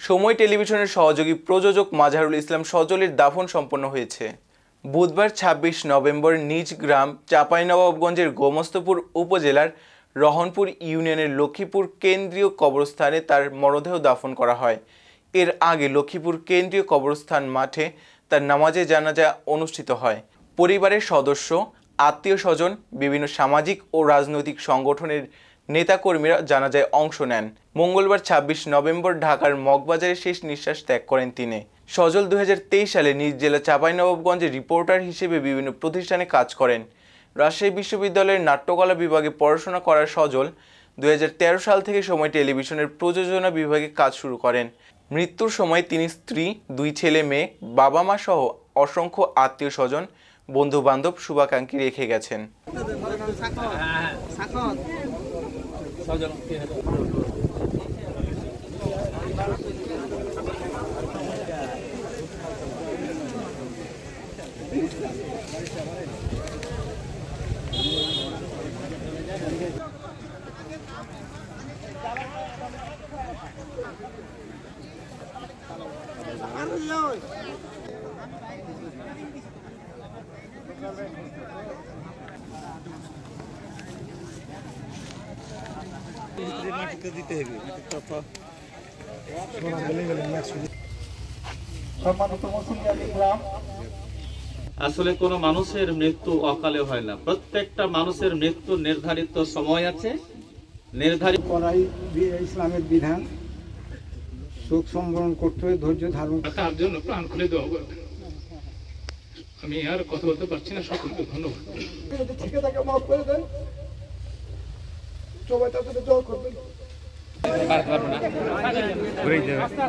সময় টেলিভিশনের সহযোগী প্রযোজক মাজহারুল ইসলাম সজলের দাফন সম্পন্ন হয়েছে। বুধবার ২৬ নভেম্বর নিজ গ্রাম চাঁপাইনবাবগঞ্জের গোমস্তপুর উপজেলার রহনপুর ইউনিয়নের লক্ষ্মীপুর কেন্দ্রীয় কবরস্থানে তার মরদেহ দাফন করা হয়। এর আগে লক্ষ্মীপুর কেন্দ্রীয় কবরস্থান মাঠে তার নামাজে জানাজা অনুষ্ঠিত হয়। পরিবারের সদস্য, আত্মীয় স্বজন, বিভিন্ন সামাজিক ও রাজনৈতিক সংগঠনের নেতাকর্মীরা জানাজায় অংশ নেন। মঙ্গলবার ২৬ নভেম্বর ঢাকার মগবাজারে শেষ নিঃশ্বাস ত্যাগ করেন তিনি। সজল ২০২৩ সালে নিজ জেলা চাঁপাইনবাবগঞ্জে রিপোর্টার হিসেবে বিভিন্ন প্রতিষ্ঠানে কাজ করেন। রাজশাহী বিশ্ববিদ্যালয়ের নাট্যকলা বিভাগে পড়াশোনা করার সজল ২০১৩ সাল থেকে সময় টেলিভিশনের প্রযোজনা বিভাগে কাজ শুরু করেন। মৃত্যুর সময় তিনি স্ত্রী, ২ ছেলে মেয়ে, বাবা মা সহ অসংখ্য আত্মীয় স্বজন, বন্ধু বান্ধব, শুভাকাঙ্ক্ষী রেখে গেছেন। আসলে কোনো মানুষের মৃত্যু অকালে হয় না। প্রত্যেকটা মানুষের মৃত্যু নির্ধারিত সময় আছে, নির্ধারিত করাই ইসলামের বিধান। শোক সম্বরণ করতে হবে, ধৈর্য ধারণ। তার জন্য প্রাণ খুলে দেওয়া। আমি আর কথা বলতে পারছি না। সকলকে ধন্যবাদ। ঠিক আছে, মাফ করে দেন, সবাই তাদের দোয়া করবেন। ঠিক আছে।